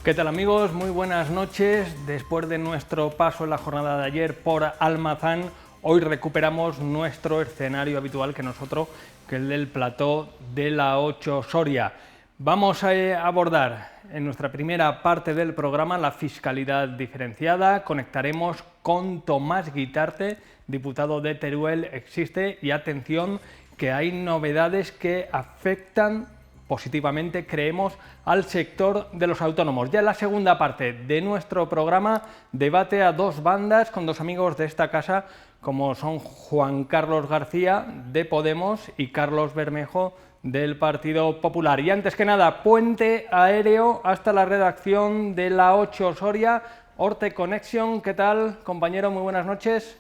¿Qué tal amigos? Muy buenas noches. Después de nuestro paso en la jornada de ayer por Almazán, hoy recuperamos nuestro escenario habitual que es el del plató de la 8 Soria. Vamos a abordar en nuestra primera parte del programa la fiscalidad diferenciada. Conectaremos con Tomás Guitarte, diputado de Teruel Existe, y atención que hay novedades que afectan positivamente, creemos, al sector de los autónomos. Ya en la segunda parte de nuestro programa, debate a dos bandas con dos amigos de esta casa, como son Juan Carlos García, de Podemos, y Carlos Bermejo, del Partido Popular. Y antes que nada, puente aéreo hasta la redacción de la 8 Soria, Orte Connection. ¿Qué tal, compañero? Muy buenas noches.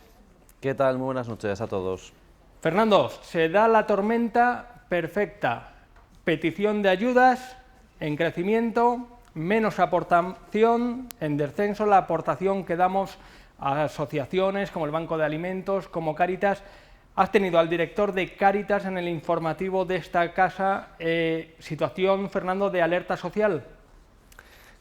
¿Qué tal? Muy buenas noches a todos. Fernando, se da la tormenta perfecta. Petición de ayudas en crecimiento, menos aportación, en descenso la aportación que damos a asociaciones como el Banco de Alimentos, como Cáritas. Has tenido al director de Cáritas en el informativo de esta casa. Situación, Fernando, de alerta social.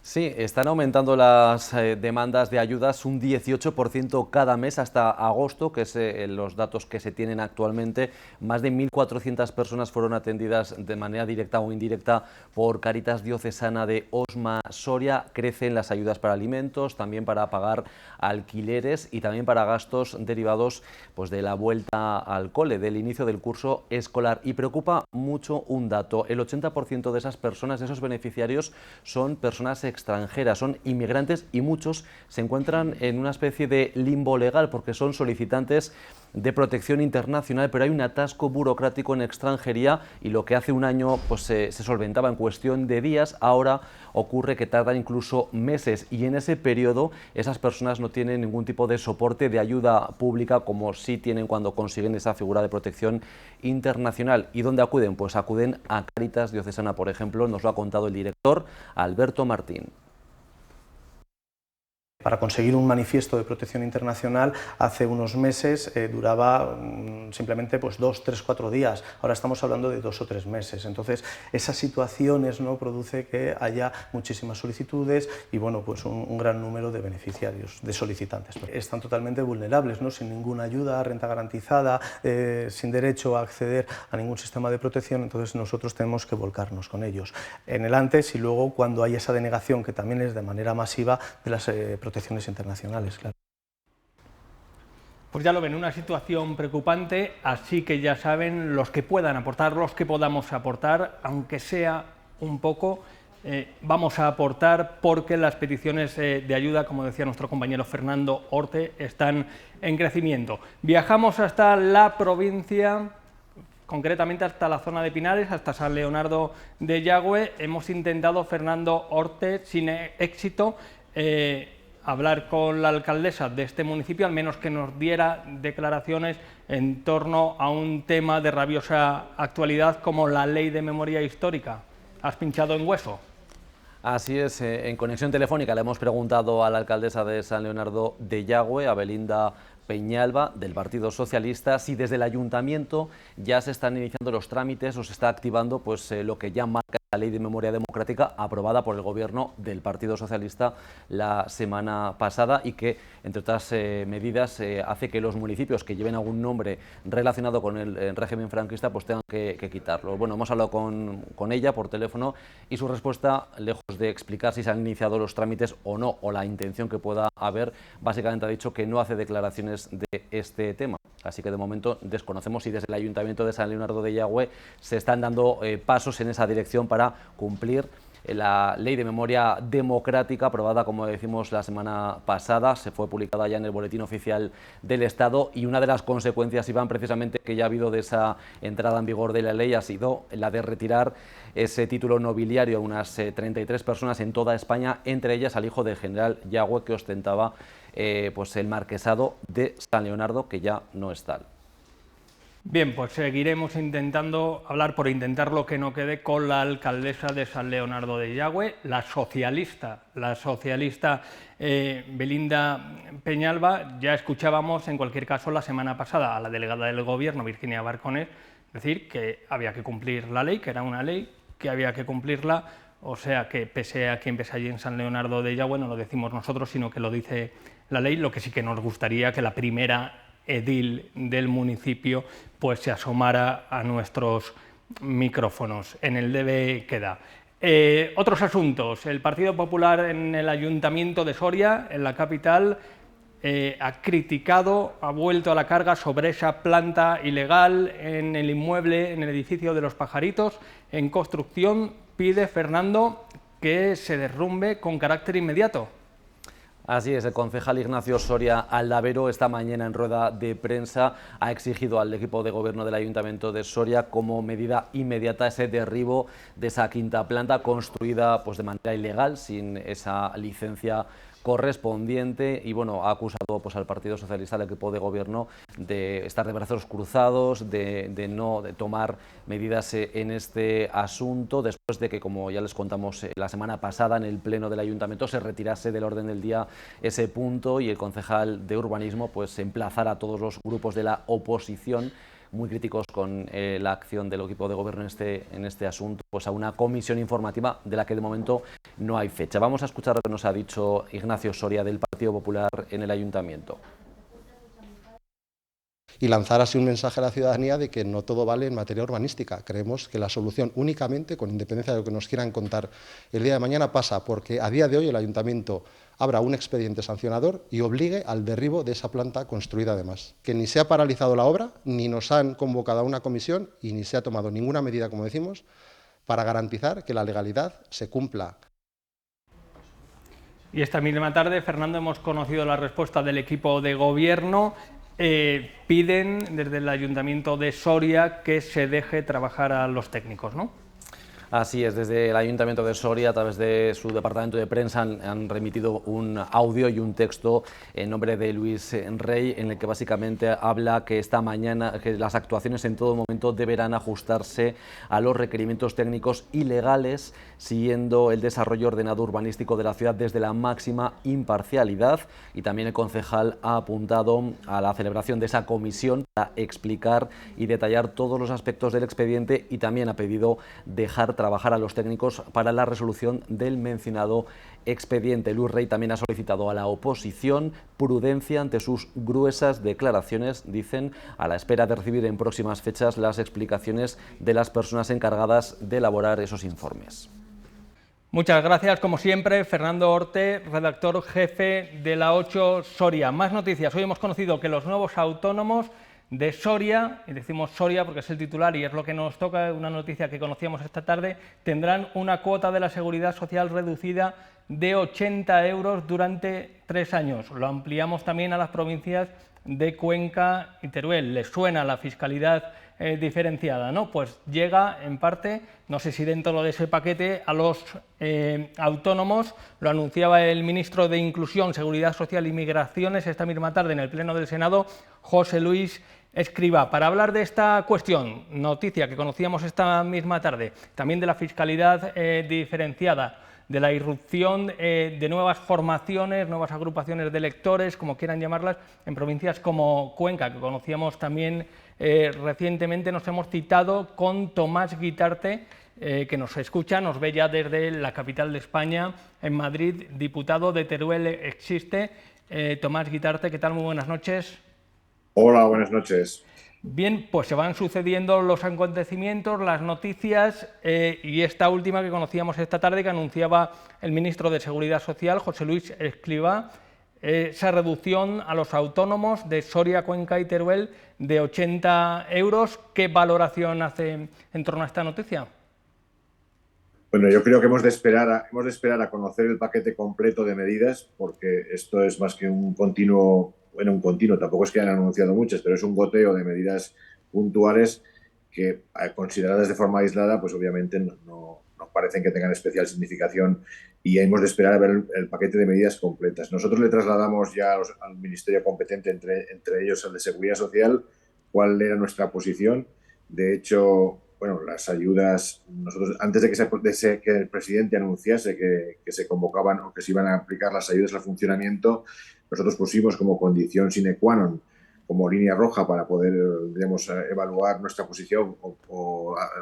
Sí, están aumentando las demandas de ayudas un 18% cada mes hasta agosto, que es los datos que se tienen actualmente. Más de 1.400 personas fueron atendidas de manera directa o indirecta por Cáritas Diocesana de Osma Soria. Crecen las ayudas para alimentos, también para pagar alquileres y también para gastos derivados pues, de la vuelta al cole, del inicio del curso escolar. Y preocupa mucho un dato: el 80% de esas personas, de esos beneficiarios, son personas extranjeras, son inmigrantes, y muchos se encuentran en una especie de limbo legal porque son solicitantes de protección internacional, pero hay un atasco burocrático en extranjería, y lo que hace un año pues, se solventaba en cuestión de días, ahora ocurre que tardan incluso meses, y en ese periodo esas personas no tienen ningún tipo de soporte de ayuda pública como sí tienen cuando consiguen esa figura de protección internacional. ¿Y dónde acuden? Pues acuden a Cáritas Diocesana, por ejemplo. Nos lo ha contado el director, Alberto Martín. Para conseguir un manifiesto de protección internacional hace unos meses duraba simplemente pues 2, 3, 4 días, ahora estamos hablando de 2 o 3 meses, entonces esas situaciones no produce que haya muchísimas solicitudes y bueno, pues un gran número de beneficiarios, de solicitantes. Están totalmente vulnerables, ¿no? Sin ninguna ayuda, renta garantizada, sin derecho a acceder a ningún sistema de protección, entonces nosotros tenemos que volcarnos con ellos en el antes y luego cuando hay esa denegación, que también es de manera masiva, de las protecciones internacionales, claro. Pues ya lo ven, una situación preocupante, así que ya saben, los que puedan aportar, los que podamos aportar, aunque sea un poco, vamos a aportar, porque las peticiones de ayuda, como decía nuestro compañero Fernando Orte, están en crecimiento. Viajamos hasta la provincia, concretamente hasta la zona de Pinares, hasta San Leonardo de Yagüe. Hemos intentado, Fernando Orte, sin éxito, hablar con la alcaldesa de este municipio, al menos que nos diera declaraciones en torno a un tema de rabiosa actualidad como la Ley de Memoria Histórica. ¿Has pinchado en hueso? Así es, en conexión telefónica le hemos preguntado a la alcaldesa de San Leonardo de Yagüe, a Belinda Peñalba, del Partido Socialista, si desde el Ayuntamiento ya se están iniciando los trámites o se está activando pues, lo que ya marca la Ley de Memoria Democrática aprobada por el Gobierno del Partido Socialista la semana pasada, y que, entre otras medidas, hace que los municipios que lleven algún nombre relacionado con el régimen franquista pues tengan que quitarlo. Bueno, hemos hablado con ella por teléfono, y su respuesta, lejos de explicar si se han iniciado los trámites o no, o la intención que pueda haber, básicamente ha dicho que no hace declaraciones de este tema. Así que de momento desconocemos si desde el Ayuntamiento de San Leonardo de Yagüe se están dando pasos en esa dirección para cumplir la Ley de Memoria Democrática aprobada, como decimos, la semana pasada. Se fue publicada ya en el Boletín Oficial del Estado, y una de las consecuencias, Iván, precisamente que ya ha habido de esa entrada en vigor de la ley, ha sido la de retirar ese título nobiliario a unas 33 personas en toda España, entre ellas al hijo del general Yagüe, que ostentaba pues el marquesado de San Leonardo, que ya no es tal. Bien, pues seguiremos intentando hablar, por intentarlo que no quede, con la alcaldesa de San Leonardo de Yagüe, la socialista Belinda Peñalba. Ya escuchábamos, en cualquier caso, la semana pasada a la delegada del Gobierno, Virginia Barconés, decir que había que cumplir la ley, que era una ley que había que cumplirla, o sea que pese a que empecé allí en San Leonardo de Yagüe, no lo decimos nosotros, sino que lo dice la ley. Lo que sí que nos gustaría que la primera edil del municipio pues se asomara a nuestros micrófonos. En el debe queda. Otros asuntos. El Partido Popular en el Ayuntamiento de Soria, en la capital, ha criticado, ha vuelto a la carga sobre esa planta ilegal en el inmueble, en el edificio de Los Pajaritos, en construcción. Pide, Fernando, que se derrumbe con carácter inmediato. Así es, el concejal Ignacio Soria Aldavero esta mañana en rueda de prensa ha exigido al equipo de gobierno del Ayuntamiento de Soria como medida inmediata ese derribo de esa quinta planta construida pues, de manera ilegal, sin esa licencia correspondiente, y bueno, ha acusado pues, al Partido Socialista, al equipo de gobierno, de estar de brazos cruzados, de no tomar medidas en este asunto, después de que, como ya les contamos la semana pasada, en el Pleno del Ayuntamiento se retirase del orden del día ese punto y el concejal de urbanismo pues emplazara a todos los grupos de la oposición, muy críticos con la acción del equipo de gobierno en este asunto, pues a una comisión informativa de la que de momento no hay fecha. Vamos a escuchar lo que nos ha dicho Ignacio Soria del Partido Popular en el Ayuntamiento. Y lanzar así un mensaje a la ciudadanía de que no todo vale en materia urbanística. Creemos que la solución únicamente, con independencia de lo que nos quieran contar el día de mañana, pasa porque a día de hoy el Ayuntamiento abra un expediente sancionador y obligue al derribo de esa planta construida además. Que ni se ha paralizado la obra, ni nos han convocado a una comisión y ni se ha tomado ninguna medida, como decimos, para garantizar que la legalidad se cumpla. Y esta misma tarde, Fernando, hemos conocido la respuesta del equipo de gobierno. Piden desde el Ayuntamiento de Soria que se deje trabajar a los técnicos, ¿no? Así es, desde el Ayuntamiento de Soria, a través de su departamento de prensa, han remitido un audio y un texto en nombre de Luis Rey, en el que básicamente habla que esta mañana que las actuaciones en todo momento deberán ajustarse a los requerimientos técnicos y legales, siguiendo el desarrollo ordenado urbanístico de la ciudad desde la máxima imparcialidad. Y también el concejal ha apuntado a la celebración de esa comisión para explicar y detallar todos los aspectos del expediente, y también ha pedido dejar trabajar a los técnicos para la resolución del mencionado expediente. Luis Rey también ha solicitado a la oposición prudencia ante sus gruesas declaraciones, dicen, a la espera de recibir en próximas fechas las explicaciones de las personas encargadas de elaborar esos informes. Muchas gracias, como siempre, Fernando Orte, redactor jefe de La 8 Soria. Más noticias. Hoy hemos conocido que los nuevos autónomos de Soria, y decimos Soria porque es el titular y es lo que nos toca, una noticia que conocíamos esta tarde, tendrán una cuota de la Seguridad Social reducida de 80 euros durante 3 años. Lo ampliamos también a las provincias de Cuenca y Teruel. ¿Les suena la fiscalidad diferenciada, no? Pues llega en parte, no sé si dentro de ese paquete, a los autónomos. Lo anunciaba el ministro de Inclusión, Seguridad Social y Migraciones esta misma tarde en el Pleno del Senado, José Luis Escrivá. Para hablar de esta cuestión, noticia que conocíamos esta misma tarde, también de la fiscalidad diferenciada, de la irrupción de nuevas formaciones, nuevas agrupaciones de electores, como quieran llamarlas, en provincias como Cuenca, que conocíamos también recientemente. Nos hemos citado con Tomás Guitarte, que nos escucha, nos ve ya desde la capital de España, en Madrid, diputado de Teruel Existe. Tomás Guitarte, ¿qué tal? Muy buenas noches. Hola, buenas noches. Bien, pues se van sucediendo los acontecimientos, las noticias, y esta última que conocíamos esta tarde, que anunciaba el ministro de Seguridad Social, José Luis Escrivá, esa reducción a los autónomos de Soria, Cuenca y Teruel de 80 euros. ¿Qué valoración hace en torno a esta noticia? Bueno, yo creo que hemos de esperar a conocer el paquete completo de medidas, porque esto es más que un continuo, tampoco es que hayan anunciado muchas, pero es un goteo de medidas puntuales que, consideradas de forma aislada, pues obviamente no parecen que tengan especial significación, y hemos de esperar a ver el paquete de medidas completas. Nosotros le trasladamos ya al Ministerio competente, entre ellos al de Seguridad Social, cuál era nuestra posición. De hecho, bueno, las ayudas, nosotros antes de que el presidente anunciase que se convocaban o que se iban a aplicar las ayudas al funcionamiento, nosotros pusimos como condición sine qua non como línea roja para poder, digamos, evaluar nuestra posición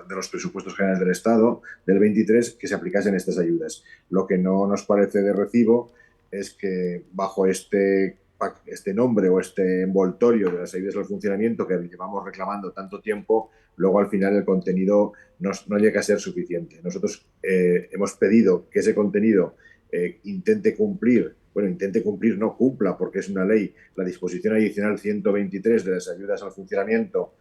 de los presupuestos generales del Estado del 23, que se aplicasen estas ayudas. Lo que no nos parece de recibo es que bajo este nombre o este envoltorio de las ayudas al funcionamiento que llevamos reclamando tanto tiempo, luego al final el contenido no llega a ser suficiente. Nosotros hemos pedido que ese contenido intente cumplir, no cumpla, porque es una ley, la disposición adicional 123 de las ayudas al funcionamiento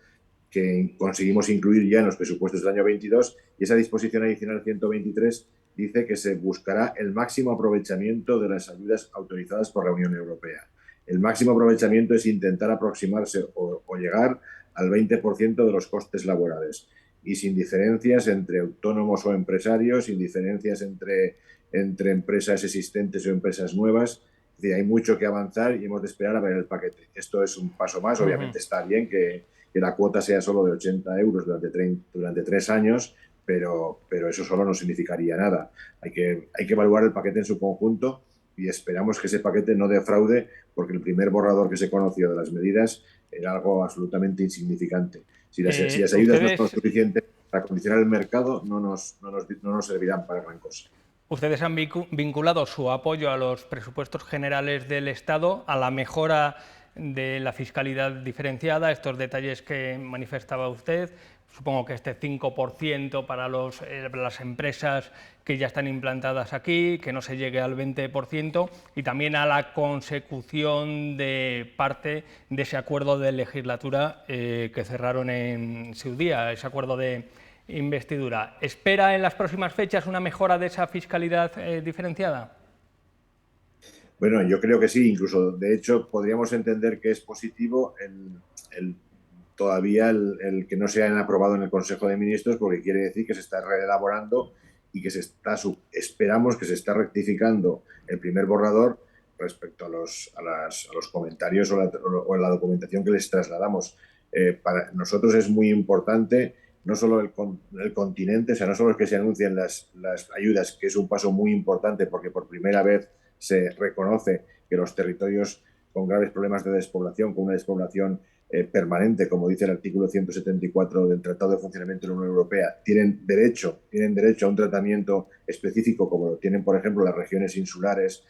que conseguimos incluir ya en los presupuestos del año 22, y esa disposición adicional 123 dice que se buscará el máximo aprovechamiento de las ayudas autorizadas por la Unión Europea. El máximo aprovechamiento es intentar aproximarse o llegar al 20% de los costes laborales, y sin diferencias entre autónomos o empresarios, sin diferencias entre empresas existentes o empresas nuevas. Es decir, hay mucho que avanzar y hemos de esperar a ver el paquete. Esto es un paso más. Obviamente está bien que la cuota sea solo de 80 euros durante 3 años, pero eso solo no significaría nada. Hay que evaluar el paquete en su conjunto, y esperamos que ese paquete no defraude, porque el primer borrador que se conoció de las medidas era algo absolutamente insignificante. Si las ayudas no son suficientes para condicionar el mercado, no nos servirán para gran cosa. Ustedes han vinculado su apoyo a los presupuestos generales del Estado a la mejora de la fiscalidad diferenciada, estos detalles que manifestaba usted. Supongo que este 5% para las empresas que ya están implantadas aquí, que no se llegue al 20%, y también a la consecución de parte de ese acuerdo de legislatura que cerraron en su día, ese acuerdo de investidura. ¿Espera en las próximas fechas una mejora de esa fiscalidad diferenciada? Bueno, yo creo que sí. Incluso, de hecho, podríamos entender que es positivo todavía el que no se hayan aprobado en el Consejo de Ministros, porque quiere decir que se está reelaborando y que esperamos que se está rectificando el primer borrador respecto a los comentarios o la documentación que les trasladamos. Para nosotros es muy importante no solo el continente, o sea, no solo es que se anuncien las ayudas, que es un paso muy importante, porque por primera vez se reconoce que los territorios con graves problemas de despoblación, con una despoblación permanente, como dice el artículo 174 del Tratado de Funcionamiento de la Unión Europea, tienen derecho a un tratamiento específico, como lo tienen, por ejemplo, las regiones insulares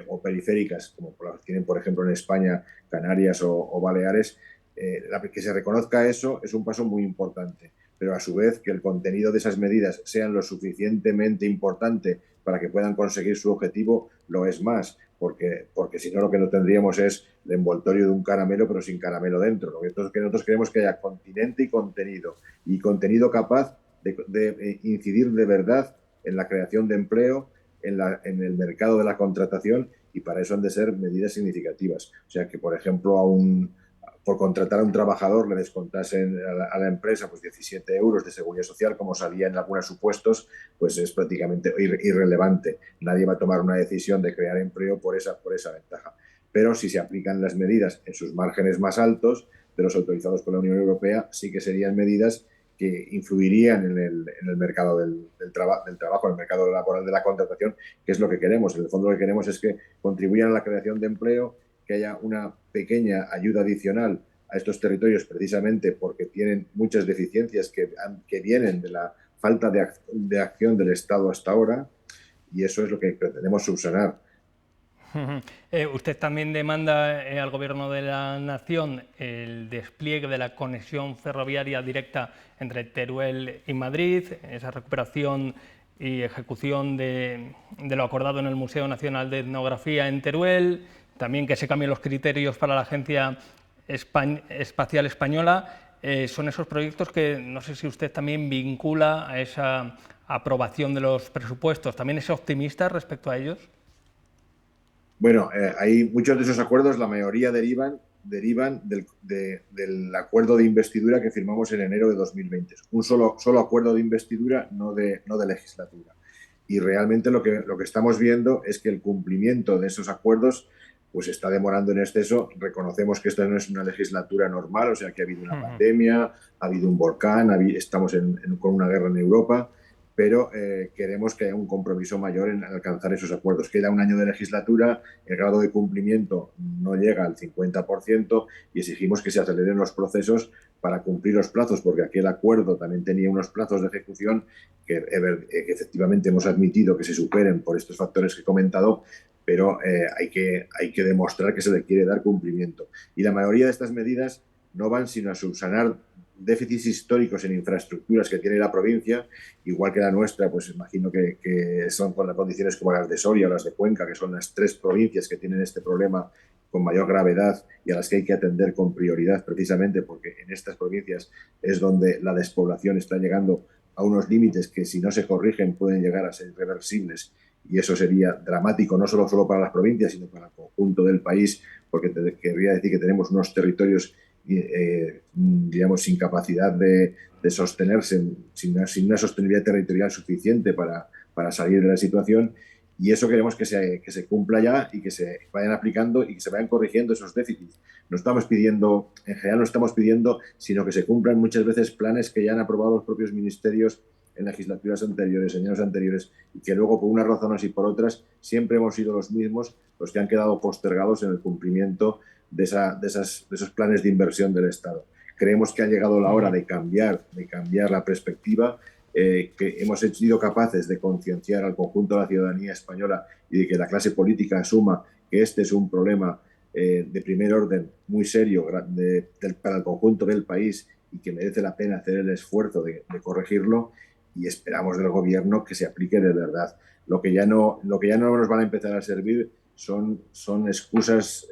o periféricas, como lo tienen, por ejemplo, en España, Canarias o Baleares. Que se reconozca eso es un paso muy importante, pero a su vez que el contenido de esas medidas sean lo suficientemente importante para que puedan conseguir su objetivo, lo es más, porque si no, lo que no tendríamos es el envoltorio de un caramelo, pero sin caramelo dentro. Lo que nosotros queremos que haya continente y contenido capaz de incidir de verdad en la creación de empleo, en el mercado de la contratación, y para eso han de ser medidas significativas. O sea, que, por ejemplo, por contratar a un trabajador le descontasen a la empresa pues 17 euros de seguridad social, como salía en algunos supuestos, pues es prácticamente irrelevante. Nadie va a tomar una decisión de crear empleo por esa ventaja. Pero si se aplican las medidas en sus márgenes más altos de los autorizados por la Unión Europea, sí que serían medidas que influirían en el mercado del trabajo, en el mercado laboral de la contratación, que es lo que queremos. En el fondo, lo que queremos es que contribuyan a la creación de empleo, que haya una pequeña ayuda adicional a estos territorios, precisamente porque tienen muchas deficiencias que vienen de la falta de acción del Estado hasta ahora, y eso es lo que pretendemos subsanar. Usted también demanda al Gobierno de la Nación el despliegue de la conexión ferroviaria directa entre Teruel y Madrid, esa recuperación y ejecución de lo acordado en el Museo Nacional de Etnografía en Teruel, también que se cambien los criterios para la Agencia Espacial Española. Son esos proyectos que no sé si usted también vincula a esa aprobación de los presupuestos. ¿También es optimista respecto a ellos? Bueno, hay muchos de esos acuerdos, la mayoría derivan del acuerdo de investidura que firmamos en enero de 2020. Un solo acuerdo de investidura, no de legislatura. Y realmente lo que estamos viendo es que el cumplimiento de esos acuerdos pues está demorando en exceso. Reconocemos que esta no es una legislatura normal, o sea que ha habido una pandemia, ha habido un volcán, estamos con una guerra en Europa, pero queremos que haya un compromiso mayor en alcanzar esos acuerdos. Queda un año de legislatura, el grado de cumplimiento no llega al 50% y exigimos que se aceleren los procesos para cumplir los plazos, porque aquel acuerdo también tenía unos plazos de ejecución que efectivamente hemos admitido que se superen por estos factores que he comentado, pero hay que demostrar que se le quiere dar cumplimiento. Y la mayoría de estas medidas no van sino a subsanar déficits históricos en infraestructuras que tiene la provincia, igual que la nuestra, pues imagino que son con las condiciones como las de Soria o las de Cuenca, que son las 3 provincias que tienen este problema con mayor gravedad y a las que hay que atender con prioridad, precisamente porque en estas provincias es donde la despoblación está llegando a unos límites que, si no se corrigen, pueden llegar a ser irreversibles, y eso sería dramático no solo para las provincias, sino para el conjunto del país, porque querría decir que tenemos unos territorios digamos, sin capacidad de sostenerse, sin una sostenibilidad territorial suficiente para salir de la situación, y eso queremos que se cumpla ya y que se vayan aplicando y que se vayan corrigiendo esos déficits. No estamos pidiendo, en general no estamos pidiendo, sino que se cumplan muchas veces planes que ya han aprobado los propios ministerios en legislaturas anteriores, en años anteriores, y que luego, por unas razones y por otras, siempre hemos sido los mismos los que han quedado postergados en el cumplimiento de esos planes de inversión del Estado. Creemos que ha llegado la hora de cambiar la perspectiva, que hemos sido capaces de concienciar al conjunto de la ciudadanía española y de que la clase política asuma que este es un problema de primer orden muy serio para el conjunto del país y que merece la pena hacer el esfuerzo de corregirlo, y esperamos del Gobierno que se aplique de verdad. Lo que ya no nos van a empezar a servir son excusas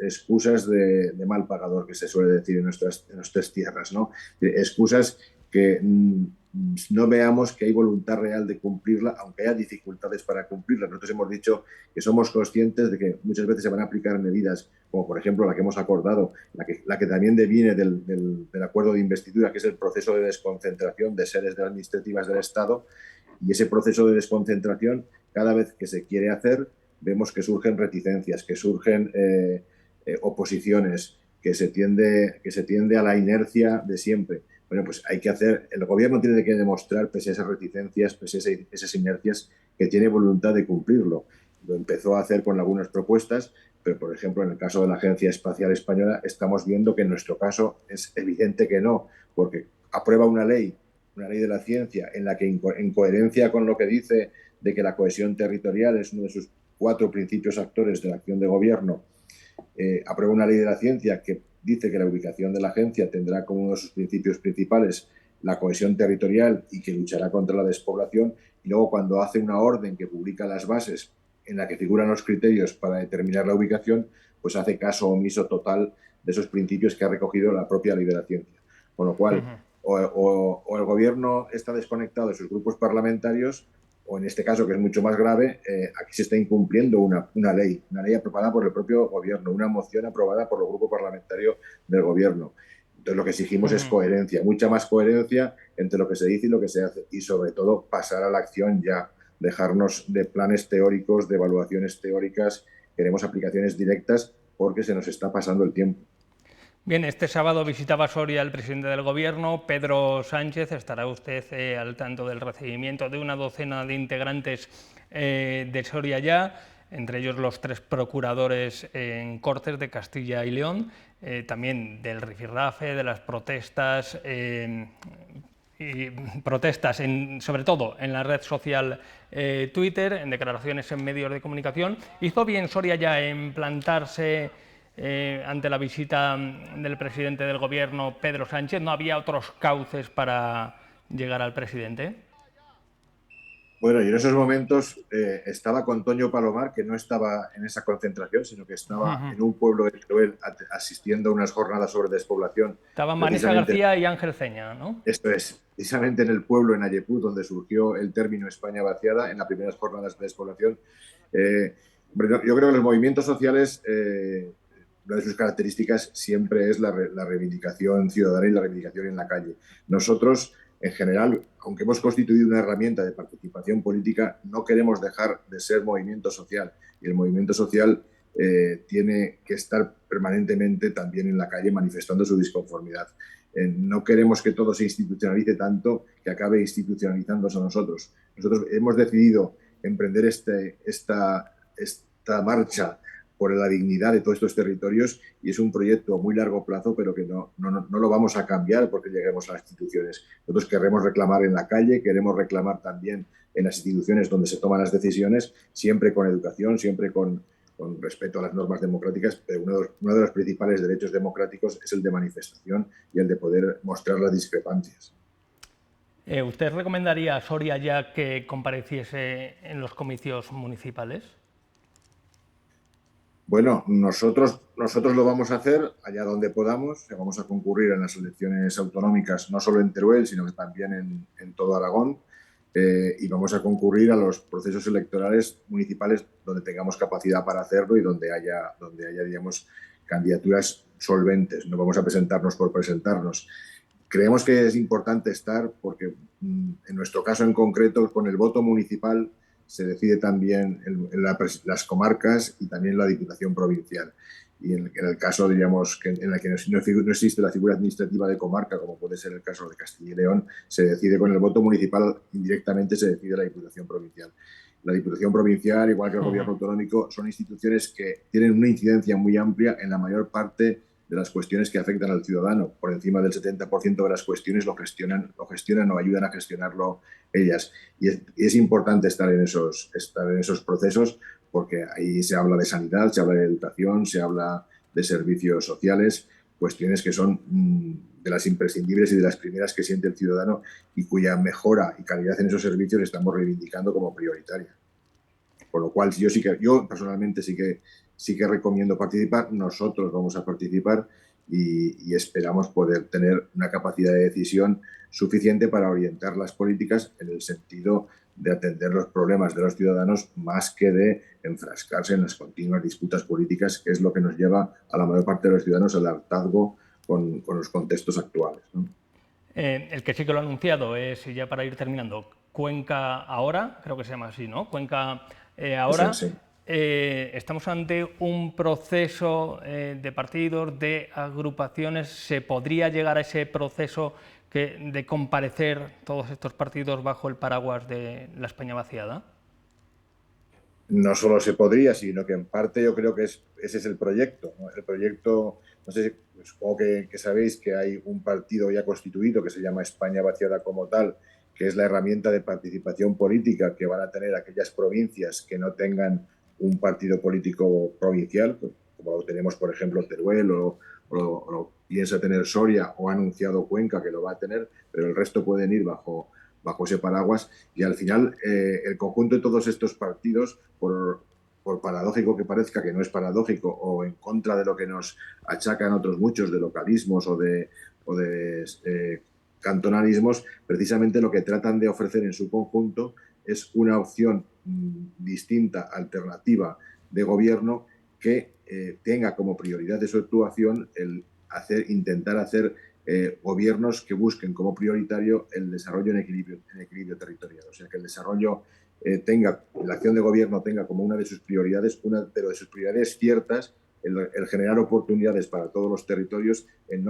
de mal pagador, que se suele decir en nuestras tierras, ¿no? Excusas que no veamos que hay voluntad real de cumplirla, aunque haya dificultades para cumplirla. Nosotros hemos dicho que somos conscientes de que muchas veces se van a aplicar medidas, como por ejemplo la que hemos acordado, la que también deviene del acuerdo de investidura, que es el proceso de desconcentración de sedes administrativas del Estado, y ese proceso de desconcentración, cada vez que se quiere hacer, vemos que surgen reticencias, que surgen oposiciones, que se tiende a la inercia de siempre. Bueno, pues el Gobierno tiene que demostrar, pese a esas reticencias, pese a esas inercias, que tiene voluntad de cumplirlo. Lo empezó a hacer con algunas propuestas, pero, por ejemplo, en el caso de la Agencia Espacial Española, estamos viendo que en nuestro caso es evidente que no, porque aprueba una ley de la ciencia, en la que, en coherencia con lo que dice de que la cohesión territorial es uno de sus 4 principios actores de la acción de Gobierno, aprueba una ley de la ciencia que dice que la ubicación de la agencia tendrá como uno de sus principios principales la cohesión territorial y que luchará contra la despoblación, y luego, cuando hace una orden que publica las bases en la que figuran los criterios para determinar la ubicación, pues hace caso omiso total de esos principios que ha recogido la propia ley de la ciencia. Con lo cual, o el Gobierno está desconectado de sus grupos parlamentarios, o en este caso, que es mucho más grave, aquí se está incumpliendo una ley aprobada por el propio Gobierno, una moción aprobada por el grupo parlamentario del Gobierno. Entonces, lo que exigimos es coherencia, mucha más coherencia entre lo que se dice y lo que se hace, y sobre todo pasar a la acción ya, dejarnos de planes teóricos, de evaluaciones teóricas. Queremos aplicaciones directas, porque se nos está pasando el tiempo. Bien, este sábado visitaba Soria el presidente del Gobierno, Pedro Sánchez. Estará usted al tanto del recibimiento de una docena de integrantes de Soria ya, entre ellos los 3 procuradores en Cortes de Castilla y León, también del rifirrafe, de las protestas, sobre todo en la red social Twitter, en declaraciones en medios de comunicación. ¿Hizo bien Soria ya en plantarse ante la visita del presidente del Gobierno, Pedro Sánchez? ¿No había otros cauces para llegar al presidente? Bueno, y en esos momentos estaba con Toño Palomar, que no estaba en esa concentración, sino que estaba en un pueblo de Teruel asistiendo a unas jornadas sobre despoblación. Estaban Vanessa García y Ángel Ceña, ¿no? Esto es, precisamente en el pueblo, en Ayepú, donde surgió el término España vaciada, en las primeras jornadas de despoblación. Yo creo que los movimientos sociales, una de sus características siempre es la reivindicación ciudadana y la reivindicación en la calle. Nosotros, en general, aunque hemos constituido una herramienta de participación política, no queremos dejar de ser movimiento social, y el movimiento social tiene que estar permanentemente también en la calle manifestando su disconformidad. No queremos que todo se institucionalice tanto que acabe institucionalizándose a nosotros. Nosotros hemos decidido emprender esta marcha por la dignidad de todos estos territorios y es un proyecto a muy largo plazo, pero que no lo vamos a cambiar porque lleguemos a las instituciones. Nosotros queremos reclamar en la calle, queremos reclamar también en las instituciones donde se toman las decisiones, siempre con educación, siempre con respeto a las normas democráticas, pero uno de los principales derechos democráticos es el de manifestación y el de poder mostrar las discrepancias. ¿Usted recomendaría a Soria ya que compareciese en los comicios municipales? Bueno, nosotros lo vamos a hacer allá donde podamos. Vamos a concurrir en las elecciones autonómicas, no solo en Teruel, sino que también en todo Aragón. Y vamos a concurrir a los procesos electorales municipales donde tengamos capacidad para hacerlo y donde haya digamos, candidaturas solventes. No vamos a presentarnos por presentarnos. Creemos que es importante estar porque, en nuestro caso en concreto, con el voto municipal se decide también las comarcas y también la Diputación Provincial. Y en el caso, digamos, en el que no existe la figura administrativa de comarca, como puede ser el caso de Castilla y León, se decide con el voto municipal, indirectamente se decide la Diputación Provincial. La Diputación Provincial, igual que el Gobierno Autonómico, son instituciones que tienen una incidencia muy amplia en la mayor parte de las cuestiones que afectan al ciudadano. Por encima del 70% de las cuestiones lo gestionan o ayudan a gestionarlo ellas. Y es importante estar en esos procesos porque ahí se habla de sanidad, se habla de educación, se habla de servicios sociales, cuestiones que son de las imprescindibles y de las primeras que siente el ciudadano y cuya mejora y calidad en esos servicios estamos reivindicando como prioritaria. Por lo cual, yo personalmente sí que recomiendo participar. Nosotros vamos a participar y esperamos poder tener una capacidad de decisión suficiente para orientar las políticas en el sentido de atender los problemas de los ciudadanos más que de enfrascarse en las continuas disputas políticas, que es lo que nos lleva a la mayor parte de los ciudadanos al hartazgo con los contextos actuales, ¿no? El que sí que lo ha anunciado es, ya para ir terminando, Cuenca Ahora, creo que se llama así, ¿no? Cuenca Ahora. Sí. Estamos ante un proceso de partidos, de agrupaciones. ¿Se podría llegar a ese proceso de comparecer todos estos partidos bajo el paraguas de la España vaciada? No solo se podría, sino que en parte yo creo que ese es el proyecto, ¿no? El proyecto, no sé, supongo que sabéis que hay un partido ya constituido que se llama España Vaciada como tal, que es la herramienta de participación política que van a tener aquellas provincias que no tengan un partido político provincial, como lo tenemos, por ejemplo, Teruel o piensa tener Soria o ha anunciado Cuenca que lo va a tener, pero el resto pueden ir bajo ese paraguas y al final el conjunto de todos estos partidos, por paradójico que parezca, que no es paradójico, o en contra de lo que nos achacan otros muchos de localismos o de cantonalismos, precisamente lo que tratan de ofrecer en su conjunto es una opción distinta, alternativa de gobierno que tenga como prioridad de su actuación el intentar hacer gobiernos que busquen como prioritario el desarrollo en equilibrio territorial. O sea, que el desarrollo la acción de gobierno tenga como una de sus prioridades, pero de sus prioridades ciertas, el generar oportunidades para todos los territorios, el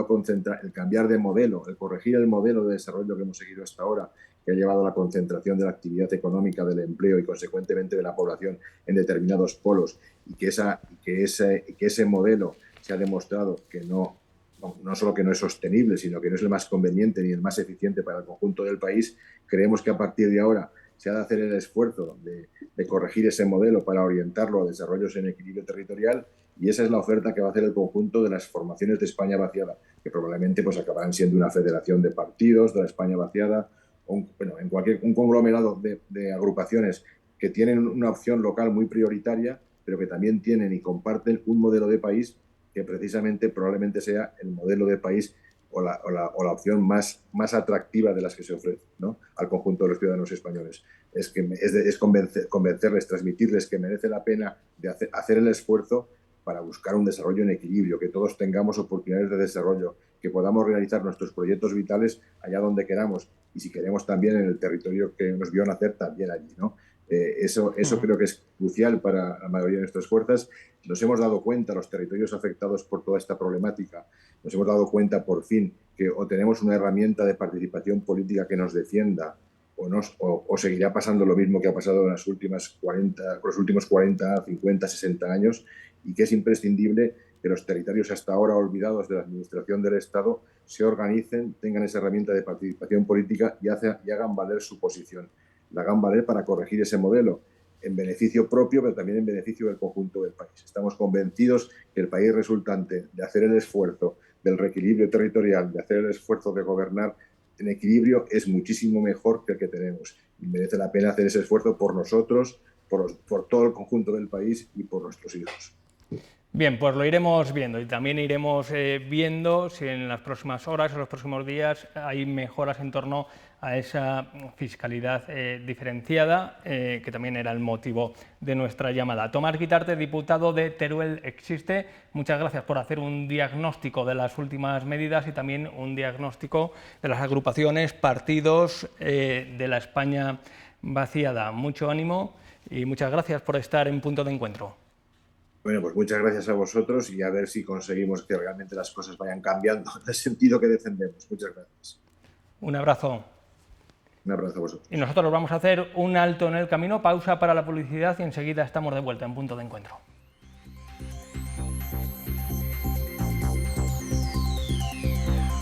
cambiar de modelo, el corregir el modelo de desarrollo que hemos seguido hasta ahora, que ha llevado a la concentración de la actividad económica, del empleo y consecuentemente de la población en determinados polos, y que ese modelo se ha demostrado que no solo que no es sostenible, sino que no es el más conveniente ni el más eficiente para el conjunto del país. Creemos que a partir de ahora se ha de hacer el esfuerzo de corregir ese modelo para orientarlo a desarrollos en equilibrio territorial, y esa es la oferta que va a hacer el conjunto de las formaciones de España vaciada, que probablemente pues acabarán siendo una federación de partidos de la España vaciada, o un conglomerado de agrupaciones que tienen una opción local muy prioritaria, pero que también tienen y comparten un modelo de país que precisamente probablemente sea el modelo de país o la opción más atractiva de las que se ofrece, ¿no?, al conjunto de los ciudadanos españoles. Es convencerles, transmitirles que merece la pena de hacer el esfuerzo para buscar un desarrollo en equilibrio, que todos tengamos oportunidades de desarrollo, que podamos realizar nuestros proyectos vitales allá donde queramos y si queremos también en el territorio que nos vio nacer, también allí, ¿no? Eso creo que es crucial para la mayoría de nuestras fuerzas. Nos hemos dado cuenta, los territorios afectados por toda esta problemática, nos hemos dado cuenta por fin que o tenemos una herramienta de participación política que nos defienda o seguirá pasando lo mismo que ha pasado en los últimos 40, 50, 60 años, y que es imprescindible que los territorios hasta ahora olvidados de la administración del Estado se organicen, tengan esa herramienta de participación política y hagan valer su posición. La hagan valer para corregir ese modelo en beneficio propio, pero también en beneficio del conjunto del país. Estamos convencidos que el país resultante de hacer el esfuerzo del reequilibrio territorial, de hacer el esfuerzo de gobernar en equilibrio, es muchísimo mejor que el que tenemos. Y merece la pena hacer ese esfuerzo por nosotros, por todo el conjunto del país y por nuestros hijos. Bien, pues lo iremos viendo y también iremos viendo si en las próximas horas o los próximos días hay mejoras en torno a esa fiscalidad diferenciada, que también era el motivo de nuestra llamada. Tomás Guitarte, diputado de Teruel Existe, muchas gracias por hacer un diagnóstico de las últimas medidas y también un diagnóstico de las agrupaciones, partidos de la España vaciada. Mucho ánimo y muchas gracias por estar en Punto de Encuentro. Bueno, pues muchas gracias a vosotros y a ver si conseguimos que realmente las cosas vayan cambiando en el sentido que defendemos. Muchas gracias. Un abrazo. Un abrazo a vosotros. Y nosotros vamos a hacer un alto en el camino, pausa para la publicidad y enseguida estamos de vuelta en Punto de Encuentro.